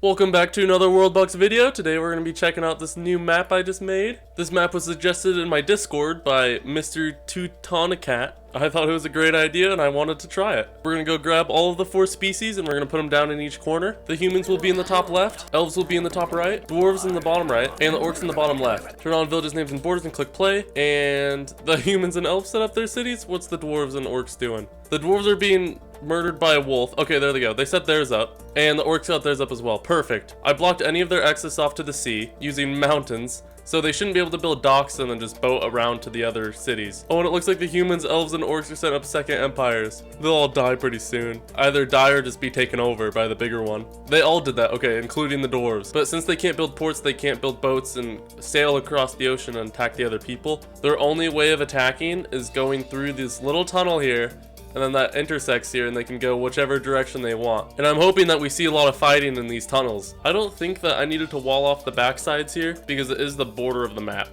Welcome back to another WorldBox video. Today we're going to be checking out this new map I just made. This map was suggested in my Discord by Mr. Teutonicat. I thought it was a great idea and I wanted to try it. We're going to go grab all of the 4 species and we're going to put them down in each corner. The humans will be in the top left, elves will be in the top right, dwarves in the bottom right, and the orcs in the bottom left. Turn on villages, names, and borders and click play. And the humans and elves set up their cities. What's the dwarves and orcs doing? The dwarves are being murdered by a wolf. Okay, there they go. They set theirs up. And the orcs set theirs up as well. Perfect. I blocked any of their access off to the sea using mountains, so they shouldn't be able to build docks and then just boat around to the other cities. Oh, and it looks like the humans, elves, and orcs are setting up second empires. They'll all die pretty soon. Either die or just be taken over by the bigger one. They all did that, okay, including the dwarves. But since they can't build ports, they can't build boats and sail across the ocean and attack the other people, their only way of attacking is going through this little tunnel here, and then that intersects here and they can go whichever direction they want. And I'm hoping that we see a lot of fighting in these tunnels. I don't think that I needed to wall off the backsides here because it is the border of the map.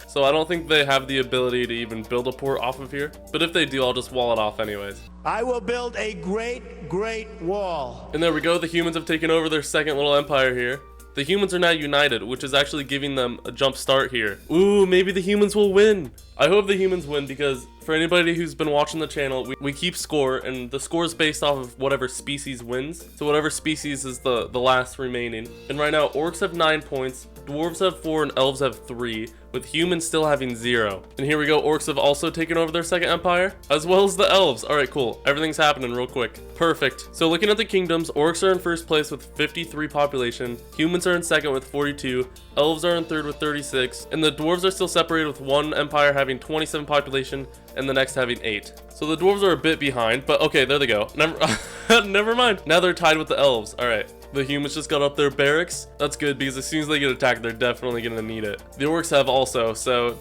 So I don't think they have the ability to even build a port off of here. But if they do, I'll just wall it off anyways. I will build a great wall. And there we go. The humans have taken over their second little empire here. The humans are now united, which is actually giving them a jump start here. Ooh, maybe the humans will win. I hope the humans win because for anybody who's been watching the channel, we keep score, and the score is based off of whatever species wins. So whatever species is the last remaining. And right now, orcs have 9 points, dwarves have 4, and elves have 3, with humans still having 0. And here we go, orcs have also taken over their second empire, as well as the elves. All right, cool. Everything's happening real quick. Perfect. So looking at the kingdoms, orcs are in first place with 53 population, humans are in second with 42, elves are in third with 36, and the dwarves are still separated with one empire having 27 population and the next having 8. So the dwarves are a bit behind, but okay, there they go. Never mind. Now they're tied with the elves. All right. The humans just got up their barracks. That's good because as soon as they get attacked, they're definitely going to need it. The orcs have also, so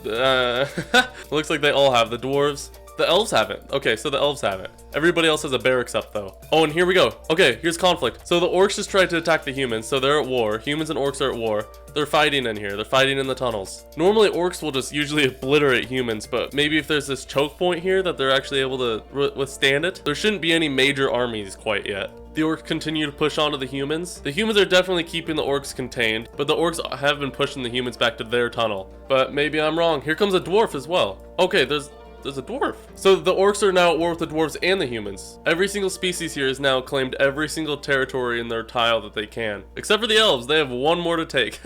looks like they all have. The dwarves. The elves haven't. Okay, so the elves haven't. Everybody else has a barracks up though. Oh, and here we go. Okay, here's conflict. So the orcs just tried to attack the humans, so they're at war. Humans and orcs are at war. They're fighting in here. They're fighting in the tunnels. Normally orcs will just usually obliterate humans, but maybe if there's this choke point here that they're actually able to withstand it, there shouldn't be any major armies quite yet. The orcs continue to push onto the humans. The humans are definitely keeping the orcs contained, but the orcs have been pushing the humans back to their tunnel. But maybe I'm wrong. Here comes a dwarf as well. Okay, there's a dwarf. So the orcs are now at war with the dwarves and the humans. Every single species here has now claimed every single territory in their tile that they can. Except for the elves, they have one more to take.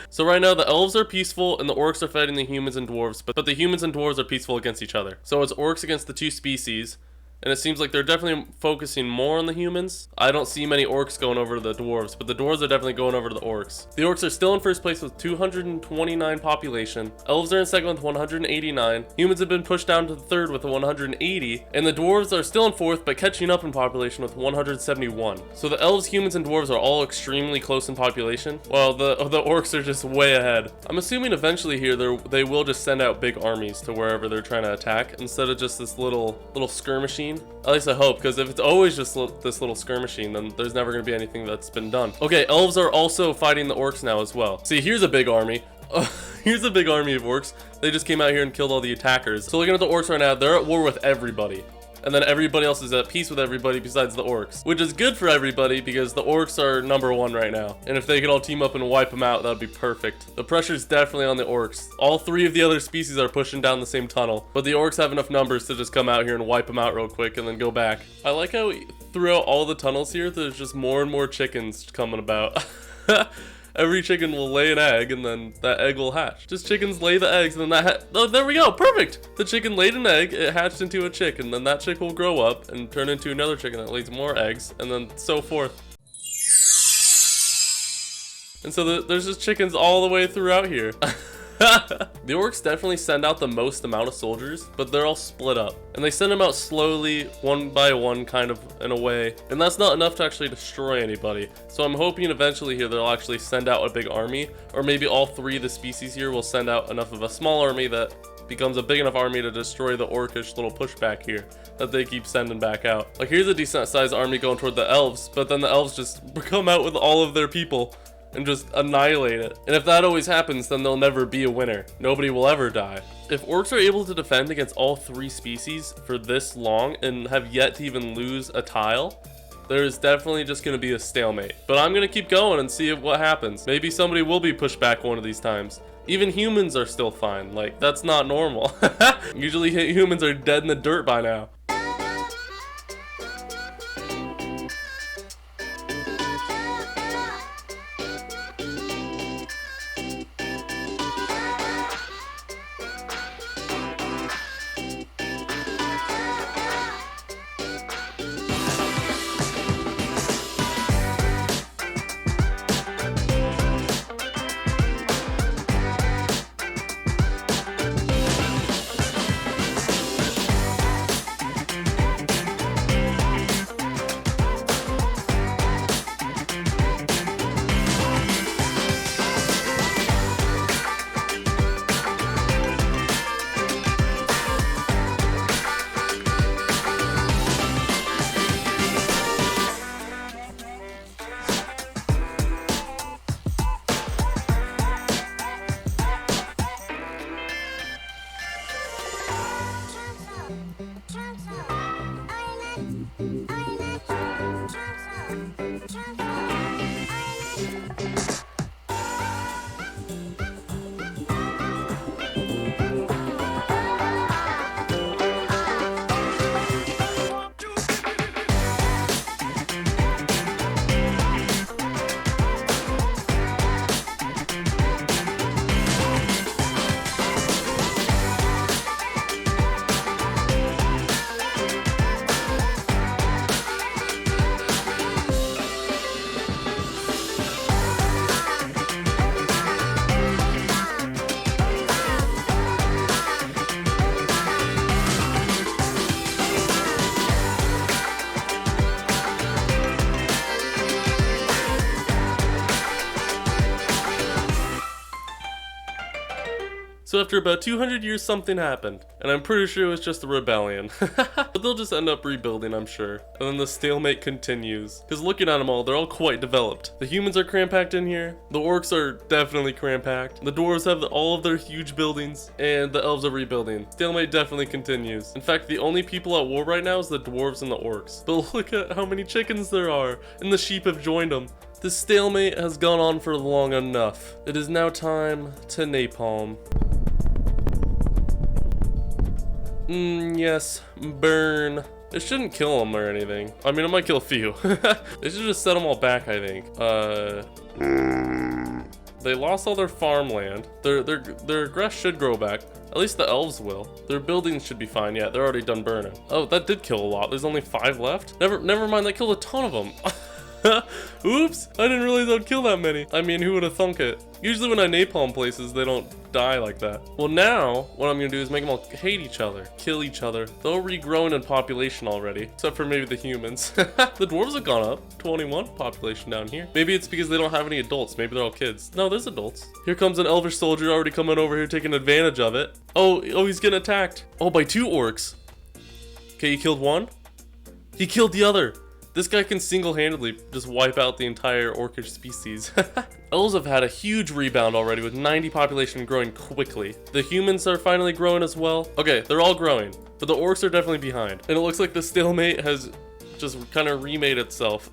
So right now the elves are peaceful and the orcs are fighting the humans and dwarves, but the humans and dwarves are peaceful against each other. So it's orcs against the two species. And it seems like they're definitely focusing more on the humans. I don't see many orcs going over to the dwarves, but the dwarves are definitely going over to the orcs. The orcs are still in first place with 229 population. Elves are in second with 189. Humans have been pushed down to the third with 180. And the dwarves are still in fourth, but catching up in population with 171. So the elves, humans, and dwarves are all extremely close in population, while the orcs are just way ahead. I'm assuming eventually here they will just send out big armies to wherever they're trying to attack, instead of just this little skirmishing. At least I hope, because if it's always just this little skirmishing, then there's never going to be anything that's been done. Okay, elves are also fighting the orcs now as well. See, here's a big army. Here's a big army of orcs. They just came out here and killed all the attackers. So looking at the orcs right now, they're at war with everybody. And then everybody else is at peace with everybody besides the orcs, which is good for everybody because the orcs are #1 right now. And if they could all team up and wipe them out, that would be perfect. The pressure's definitely on the orcs. All 3 of the other species are pushing down the same tunnel, but the orcs have enough numbers to just come out here and wipe them out real quick and then go back. I like how throughout all the tunnels here, there's just more and more chickens coming about. Every chicken will lay an egg and then that egg will hatch. Just chickens lay the eggs and then oh, there we go, perfect! The chicken laid an egg, it hatched into a chick, and then that chick will grow up and turn into another chicken that lays more eggs, and then so forth. And so there's just chickens all the way throughout here. The orcs definitely send out the most amount of soldiers, but they're all split up. And they send them out slowly, one by one, kind of, in a way. And that's not enough to actually destroy anybody. So I'm hoping eventually here they'll actually send out a big army, or maybe all 3 of the species here will send out enough of a small army that becomes a big enough army to destroy the orcish little pushback here that they keep sending back out. Like, here's a decent sized army going toward the elves, but then the elves just come out with all of their people and just annihilate it. And if that always happens, then there'll never be a winner. Nobody will ever die. If orcs are able to defend against all 3 species for this long and have yet to even lose a tile, There's definitely just gonna be a stalemate. But I'm gonna keep going and see what happens. Maybe somebody will be pushed back one of these times. Even humans are still fine. Like, that's not normal. Usually humans are dead in the dirt by now. So after about 200 years, something happened, and I'm pretty sure it was just a rebellion. But they'll just end up rebuilding, I'm sure. And then the stalemate continues. Because looking at them all, they're all quite developed. The humans are crampacked in here. The orcs are definitely crampacked. The dwarves have all of their huge buildings, and the elves are rebuilding. Stalemate definitely continues. In fact, the only people at war right now is the dwarves and the orcs. But look at how many chickens there are, and the sheep have joined them. This stalemate has gone on for long enough. It is now time to napalm. Yes, burn. It shouldn't kill them or anything. I mean, it might kill a few. They should just set them all back, I think. They lost all their farmland. Their grass should grow back. At least the elves will. Their buildings should be fine. Yeah, they're already done burning. Oh, that did kill a lot. There's only 5 left. Never mind, that killed a ton of them. Oops, I didn't realize I'd kill that many. I mean, who would have thunk it? Usually when I napalm places, they don't die like that. Well, now, what I'm gonna do is make them all hate each other, kill each other. They're regrowing in population already, except for maybe the humans. The dwarves have gone up, 21 population down here. Maybe it's because they don't have any adults. Maybe they're all kids. No, there's adults. Here comes an elvish soldier already coming over here taking advantage of it. Oh, he's getting attacked. Oh, by 2 orcs. Okay, he killed one. He killed the other. This guy can single-handedly just wipe out the entire orcish species. Elves have had a huge rebound already with 90 population growing quickly. The humans are finally growing as well. Okay, they're all growing, but the orcs are definitely behind. And it looks like the stalemate has just kind of remade itself.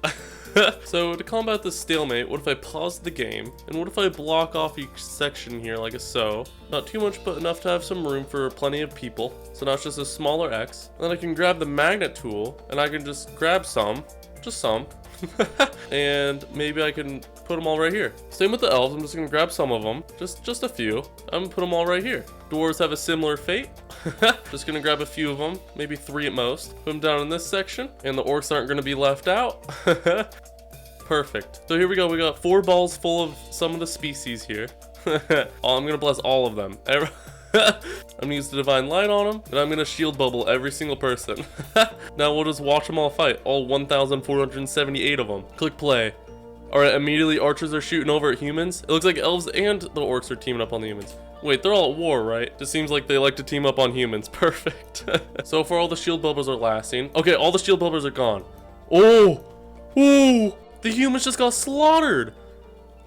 So to combat this stalemate, what if I pause the game, and what if I block off each section here like so? Not too much, but enough to have some room for plenty of people. So now it's just a smaller X. And then I can grab the magnet tool, and I can just grab some, just some. And maybe I can put them all right here. Same with the elves, I'm just gonna grab some of them, just a few. I'm gonna put them all right here. Dwarves have a similar fate. Just gonna grab a few of them, maybe 3 at most. Put them down in this section, and the orcs aren't gonna be left out. Perfect. So here we go, we got 4 balls full of some of the species here. I'm gonna bless all of them. I'm gonna use the divine light on them, and I'm gonna shield bubble every single person. Now we'll just watch them all fight, all 1,478 of them. Click play. Alright, immediately archers are shooting over at humans. It looks like elves and the orcs are teaming up on the humans. Wait, they're all at war, right? Just seems like they like to team up on humans. Perfect. So far all the shield bubbles are lasting. Okay, all the shield bubbles are gone. Oh! Ooh! The humans just got slaughtered!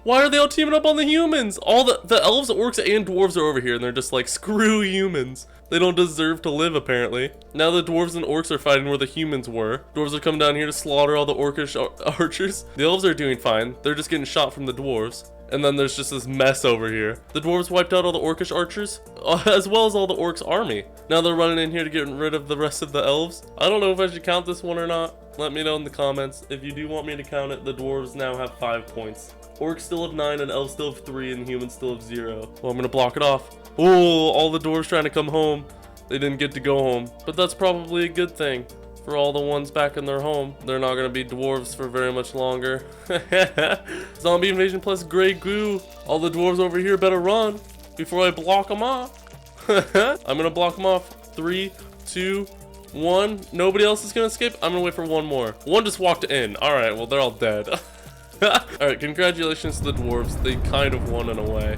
Why are they all teaming up on the humans? All the elves, orcs, and dwarves are over here, and they're just like, screw humans. They don't deserve to live, apparently. Now the dwarves and orcs are fighting where the humans were. Dwarves are coming down here to slaughter all the orcish archers. The elves are doing fine. They're just getting shot from the dwarves. And then there's just this mess over here. The dwarves wiped out all the orcish archers, as well as all the orcs' army. Now they're running in here to get rid of the rest of the elves. I don't know if I should count this one or not. Let me know in the comments. If you do want me to count it, the dwarves now have 5 points. Orcs still have 9, and elves still have 3, and humans still have 0. Well, I'm gonna block it off. Oh, all the dwarves trying to come home. They didn't get to go home. But that's probably a good thing. For all the ones back in their home, they're not gonna be dwarves for very much longer. Zombie invasion plus gray goo. All the dwarves over here better run before I block them off. I'm gonna block them off. 3, 2, 1. Nobody else is gonna escape. I'm gonna wait for one more. One just walked in. All right, well, they're all dead. All right, congratulations to the dwarves. They kind of won in a way.